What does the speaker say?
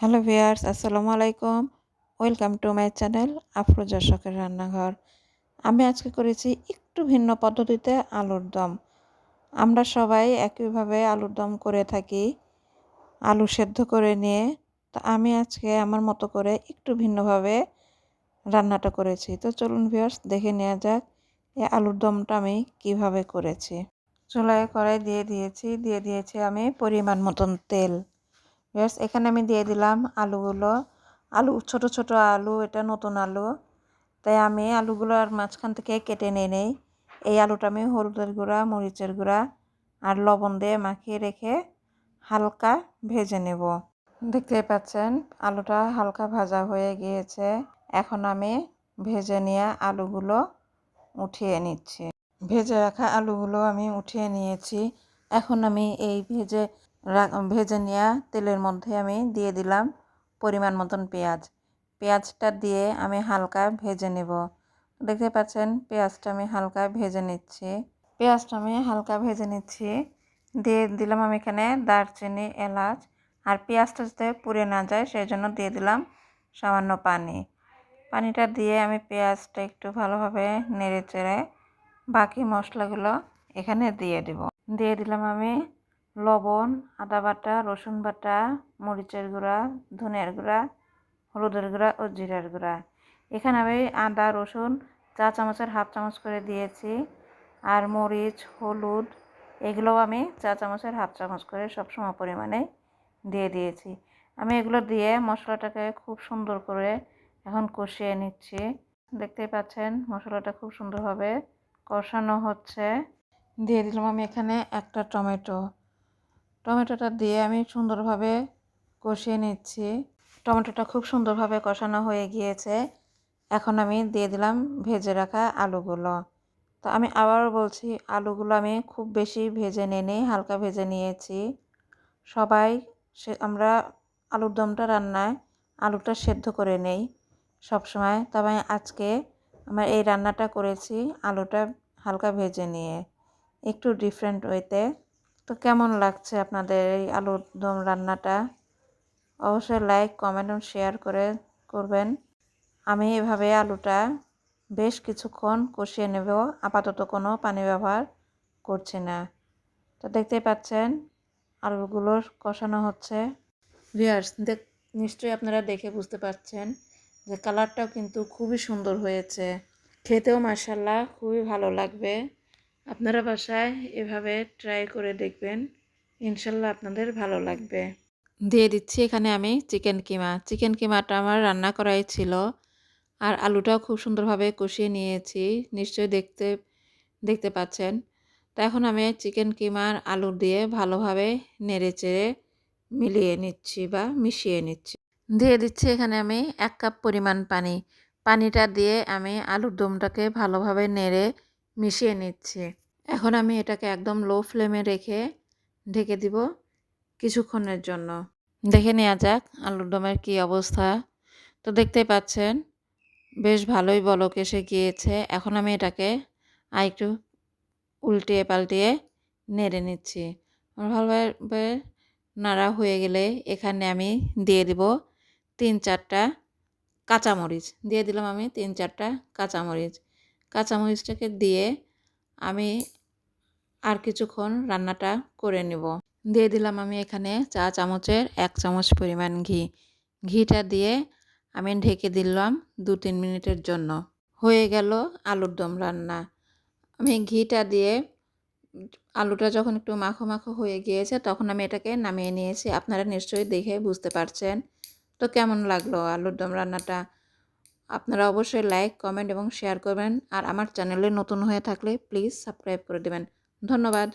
Hello viewers, আসসালামু আলাইকুম। Welcome to my channel Afroza শখের রান্নাঘর। আমি আজকে করেছি একটু ভিন্ন পদ্ধতিতে আলুর দম। আমরা সবাই একইভাবে আলুর দম করে থাকি, আলু সেদ্ধ করে নিয়ে। তো আমি আজকে আমার মতো করে একটু ভিন্নভাবে রান্নাটা করেছি। তো চলুন ভিউয়ার্স, দেখে নেওয়া যাক এই আলুর দমটা আমি কিভাবে করেছি। চুলায় কড়াই দিয়ে দিয়েছি আমি পরিমাণ মতন তেল। ভিউয়ার্স, এখানে আমি দিয়ে দিলাম আলুগুলো। আলু ছোট ছোট আলু, এটা নতুন আলু, তাই আমি আলুগুলো আর মাঝখান থেকে কেটে নেই। এই আলুটা আমি হলুদের গুঁড়া, মরিচের গুঁড়া আর লবণ দিয়ে মাখিয়ে রেখে হালকা ভেজে নেব। দেখতেই পাচ্ছেন আলুটা হালকা ভাজা হয়ে গিয়েছে। এখন আমি ভেজে নেওয়া আলুগুলো উঠিয়ে নিচ্ছি। ভেজে রাখা আলুগুলো আমি উঠিয়ে নিয়েছি। এখন আমি এই ভেজে নেওয়া তেলের মধ্যে আমি দিয়ে দিলাম পরিমাণ মতন পেঁয়াজ। পেঁয়াজটা দিয়ে আমি হালকা ভেজে নেব। দেখতে পাচ্ছেন পেঁয়াজটা আমি হালকা ভেজে নিচ্ছি। দিয়ে দিলাম আমি এখানে দারচিনি, এলাচ। আর পেঁয়াজটা যাতে পুড়ে না যায় সেই জন্য দিয়ে দিলাম সামান্য পানি। পানিটা দিয়ে আমি পেঁয়াজটা একটু ভালোভাবে নেড়ে চেড়ে বাকি মশলাগুলো এখানে দিয়ে দিলাম আমি লবণ, আদা বাটা, রসুন বাটা, মরিচের গুঁড়া, ধনিয়ার গুঁড়া, হলুদের গুঁড়া ও জিরার গুঁড়া। এখানে আমি আদা রসুন চা চামচের হাফ চামচ করে দিয়েছি। আর মরিচ, হলুদ এগুলোও আমি চা চামচের হাফ চামচ করে সব সম পরিমাণে দিয়ে দিয়েছি। আমি এগুলো দিয়ে মশলাটাকে খুব সুন্দর করে এখন কষিয়ে নিচ্ছি। দেখতেই পাচ্ছেন মশলাটা খুব সুন্দরভাবে কষানো হচ্ছে। দিয়ে দিলাম আমি এখানে একটা টমেটোটা দিয়ে আমি সুন্দরভাবে কষিয়ে নিচ্ছি। টমেটোটা খুব সুন্দরভাবে কষানো হয়ে গিয়েছে। এখন আমি দিয়ে দিলাম ভেজে রাখা আলুগুলো। তো আমি আবারও বলছি, আলুগুলো আমি খুব বেশি ভেজে নিইনি, হালকা ভেজে নিয়েছি। আমরা আলুর দমটা রান্নায় আলুটা সেদ্ধ করে নেই সবসময়, তবে আজকে আমার এই রান্নাটা করেছি আলুটা হালকা ভেজে নিয়ে, একটু ডিফারেন্ট ওয়েতে। তো কেমন লাগছে আপনাদের এই আলুর দম রান্নাটা? অবশ্যই লাইক, কমেন্ট ও শেয়ার করবেন। আমি এভাবে আলুটা বেশ কিছুক্ষণ কষিয়ে নেব, আপাতত কোনো পানি ব্যবহার করছি না। তো দেখতেই পাচ্ছেন আলুগুলো কষানো হচ্ছে। ভিউয়ার্স, নিশ্চয়ই আপনারা দেখে বুঝতে পারছেন যে কালারটাও কিন্তু খুবই সুন্দর হয়েছে। খেতেও মাশাআল্লাহ খুবই ভালো লাগবে। আপনারা বাসায় এভাবে ট্রাই করে দেখবেন, ইনশাল্লাহ আপনাদের ভালো লাগবে। দিয়ে দিচ্ছি এখানে আমি চিকেন কিমাটা আমার রান্না করাই ছিল। আর আলুটাও খুব সুন্দরভাবে কষিয়ে নিয়েছি, নিশ্চয়ই দেখতে পাচ্ছেন। তো এখন আমি চিকেন কিমার আলু দিয়ে ভালোভাবে নেড়ে চেড়ে মিশিয়ে নিচ্ছি। দিয়ে দিচ্ছি এখানে আমি 1 কাপ পরিমাণ পানি। পানিটা দিয়ে আমি আলুর দমটাকে ভালোভাবে নেড়ে মিশিয়ে নিচ্ছি। এখন আমি এটাকে একদম লো ফ্লেমে রেখে ঢেকে দিব কিছুক্ষণের জন্য। দেখে নেওয়া যাক আলুর দমের কী অবস্থা। তো দেখতেই পাচ্ছেন বেশ ভালোই বলক এসে গিয়েছে। এখন আমি এটাকে আরেকটু উল্টিয়ে পাল্টিয়ে নেড়ে নিচ্ছি। ভালোভাবে নাড়া হয়ে গেলে এখানে আমি দিয়ে দিব 3-4টা কাঁচামরিচ। দিয়ে দিলাম আমি 3-4টা কাঁচামরিচ। কাঁচামরিচটাকে দিয়ে আমি আর কিছুক্ষণ রান্নাটা করে নেব। দিয়ে দিলাম আমি এখানে চা চামচের 1 চামচ পরিমাণ ঘি। ঘিটা দিয়ে আমি ঢেকে দিলাম 2-3 মিনিটের জন্য। হয়ে গেল আলুর দম রান্না। আমি ঘিটা দিয়ে আলুটা যখন একটু মাখো মাখো হয়ে গিয়েছে তখন আমি এটাকে নামিয়ে নিয়েছি। আপনারা নিশ্চয়ই দেখে বুঝতে পারছেন। তো কেমন লাগলো আলুর দম রান্নাটা? আপনারা অবশ্যই লাইক, কমেন্ট এবং শেয়ার করবেন। আর আমার চ্যানেলে নতুন হয়ে থাকলে প্লিজ সাবস্ক্রাইব করে দেবেন। ধন্যবাদ।